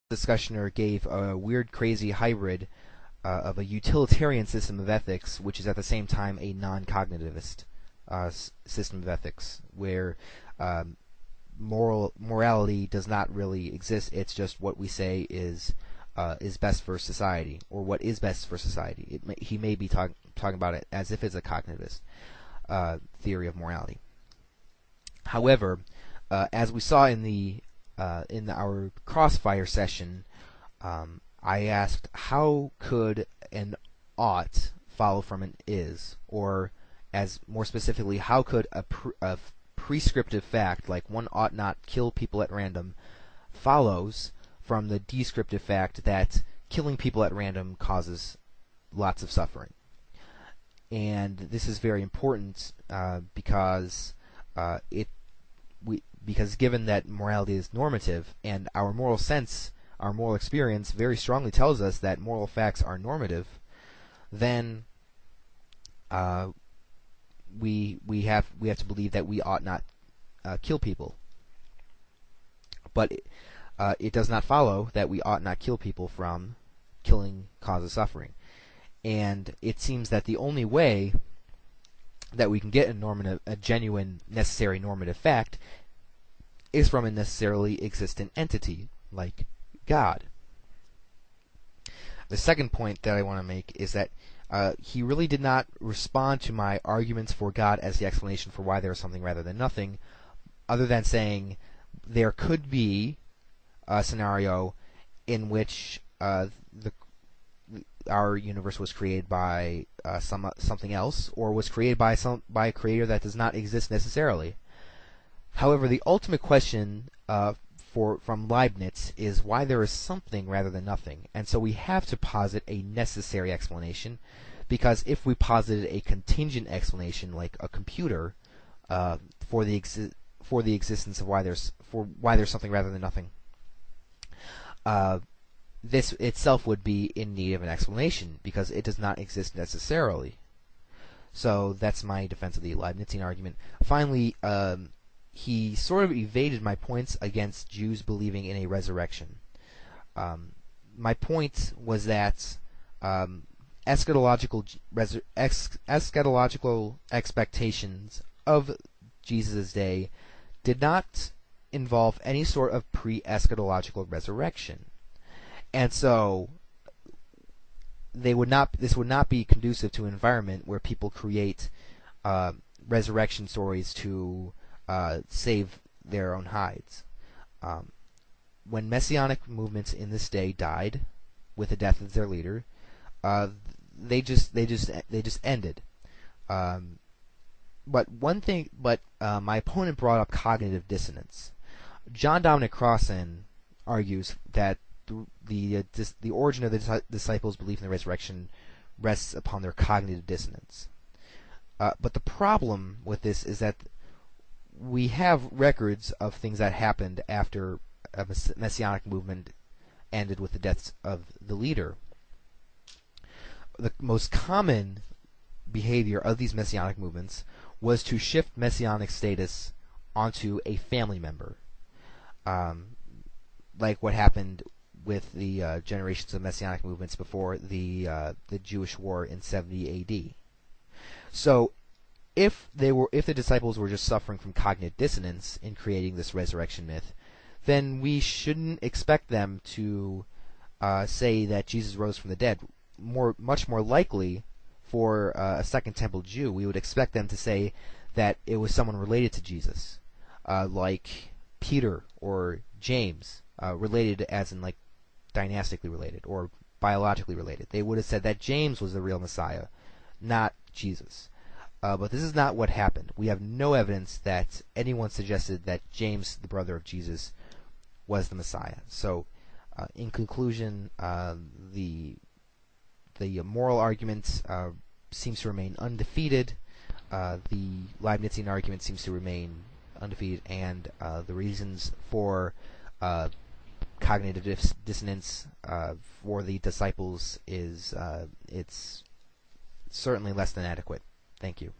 discussioner gave a weird, crazy hybrid of a utilitarian system of ethics, which is at the same time a non-cognitivist system of ethics, where morality does not really exist. It's just what we say is best for society, or what is best for society. He may be talking about it as if it's a cognitivist theory of morality. However, as we saw in our crossfire session, I asked how could an ought follow from an is, or as more specifically, how could a prescriptive fact like one ought not kill people at random follows from the descriptive fact that killing people at random causes lots of suffering. And this is very important because given that morality is normative, and our moral sense, our moral experience very strongly tells us that moral facts are normative, then we have to believe that we ought not kill people. But it does not follow that we ought not kill people from killing causes suffering. And it seems that the only way that we can get a genuine, necessary normative fact is from a necessarily existent entity, like God. The second point that I want to make is that he really did not respond to my arguments for God as the explanation for why there is something rather than nothing, other than saying there could be a scenario in which our universe was created by something else, or was created by a creator that does not exist necessarily. However, the ultimate question from Leibniz is why there is something rather than nothing, and so we have to posit a necessary explanation, because if we posited a contingent explanation like a computer for the existence of why there's something rather than nothing, this itself would be in need of an explanation because it does not exist necessarily. So that's my defense of the Leibnizian argument. Finally, he sort of evaded my points against Jews believing in a resurrection. My point was that eschatological expectations of Jesus' day did not involve any sort of pre-eschatological resurrection. And so this would not be conducive to an environment where people create resurrection stories to save their own hides. When messianic movements in this day died with the death of their leader, they just ended. But my opponent brought up cognitive dissonance. John Dominic Crossan argues that the origin of the disciples' belief in the resurrection rests upon their cognitive dissonance. But the problem with this is that we have records of things that happened after a messianic movement ended with the deaths of the leader. The most common behavior of these messianic movements was to shift messianic status onto a family member, like what happened with the generations of messianic movements before the Jewish War in 70 A.D. So, if the disciples were just suffering from cognitive dissonance in creating this resurrection myth, then we shouldn't expect them to say that Jesus rose from the dead. Much more likely, for a Second Temple Jew, we would expect them to say that it was someone related to Jesus, like Peter or James, related as in like dynastically related or biologically related. They would have said that James was the real Messiah, not Jesus. But this is not what happened. We have no evidence that anyone suggested that James, the brother of Jesus, was the Messiah. So, in conclusion, the moral argument seems to remain undefeated. The Leibnizian argument seems to remain undefeated, and the reasons for cognitive dissonance for the disciples is it's certainly less than adequate. Thank you.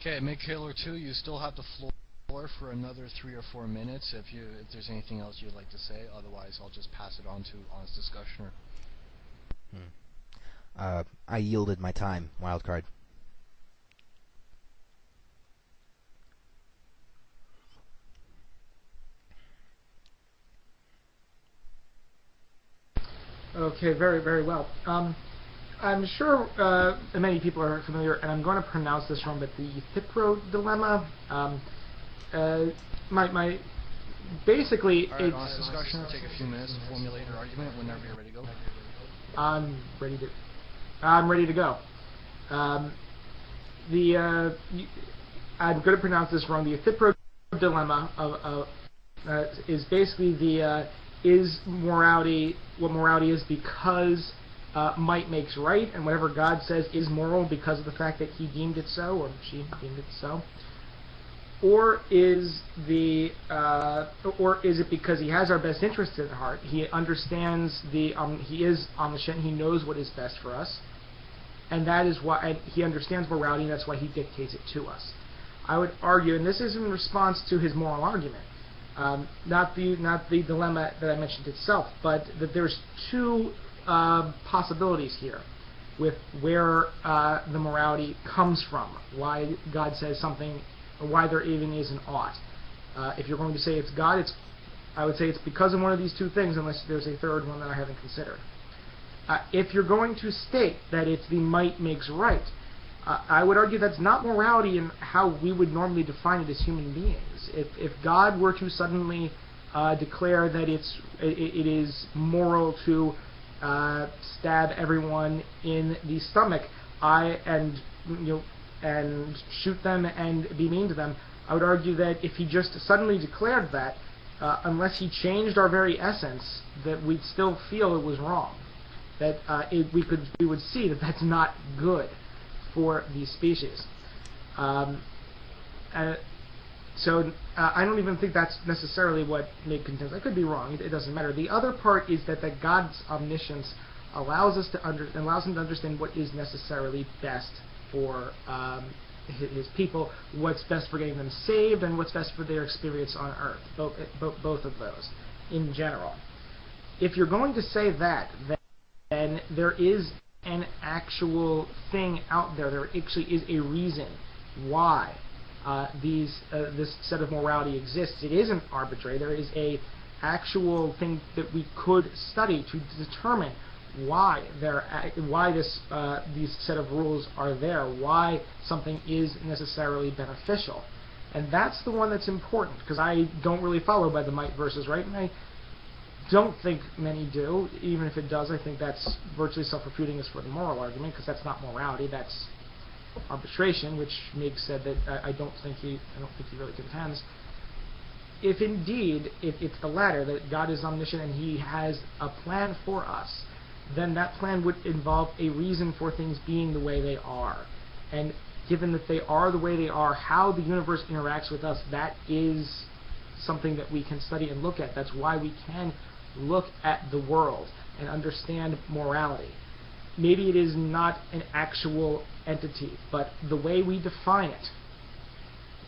Okay, MigKillertwo, you still have the floor for another 3 or 4 minutes. If there's anything else you'd like to say, otherwise I'll just pass it on to honest discussion. I yielded my time. Wildcard. Okay, very, very well. I'm sure many people are familiar, and I'm going to pronounce this wrong, but the Thipro dilemma. Basically, All right, honest discussion. It'll take a few minutes to formulate your argument. Whenever you're ready to go. I'm ready to go. I'm going to pronounce this wrong. The Thipro dilemma is basically is morality what morality is because might makes right, and whatever God says is moral because of the fact that he deemed it so, or she deemed it so, or is it because he has our best interests at heart? He understands he is omniscient. He knows what is best for us, and that is why he understands morality, and that's why he dictates it to us. I would argue, and this is in response to his moral argument, not the dilemma that I mentioned itself, but that there's two possibilities here with where the morality comes from, why God says something, or why there even is an ought. If you're going to say it's God, I would say it's because of one of these two things, unless there's a third one that I haven't considered. If you're going to state that it's the might makes right, I would argue that's not morality in how we would normally define it as human beings. If God were to suddenly declare that it is moral to stab everyone in the stomach, and shoot them and be mean to them, I would argue that if he just suddenly declared that, unless he changed our very essence, that we'd still feel it was wrong. That we would see that that's not good for the species. So I don't even think that's necessarily what Mig contends. I could be wrong. It doesn't matter. The other part is that God's omniscience allows him to understand what is necessarily best for his people, what's best for getting them saved, and what's best for their experience on Earth. Both of those, in general. If you're going to say that, then there is an actual thing out there. There actually is a reason why this set of morality exists. It isn't arbitrary. There is a actual thing that we could study to determine why these set of rules are there, why something is necessarily beneficial. And that's the one that's important, because I don't really follow by the might versus right, and I don't think many do. Even if it does, I think that's virtually self-refuting as for the moral argument, because that's not morality, that's arbitration, which Mig said that I don't think he really contends. If indeed it's the latter, that God is omniscient and he has a plan for us, then that plan would involve a reason for things being the way they are. And given that they are the way they are, how the universe interacts with us, that is something that we can study and look at. That's why we can look at the world and understand morality. Maybe it is not an actual entity, but the way we define it,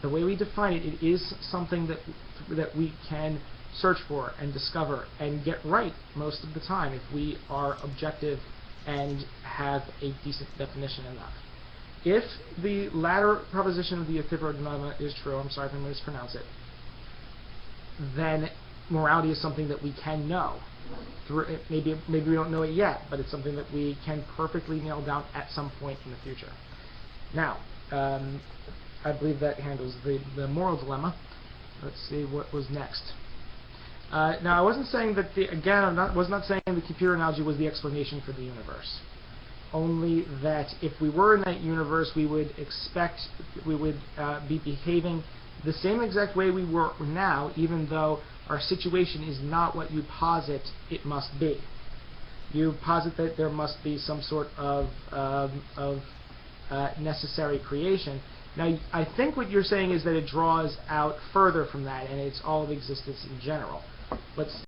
it is something that we can search for and discover and get right most of the time if we are objective and have a decent definition enough. If the latter proposition of the Thipro dilemma is true, I'm sorry if I mispronounce it, then morality is something that we can know. Maybe we don't know it yet, but it's something that we can perfectly nail down at some point in the future. Now, I believe that handles the moral dilemma. Let's see what was next. Now, I wasn't saying that I was not saying the computer analogy was the explanation for the universe. Only that if we were in that universe, we would be behaving the same exact way we were now, even though our situation is not what you posit it must be. You posit that there must be some sort of necessary creation. Now, I think what you're saying is that it draws out further from that, and it's all of existence in general. Let's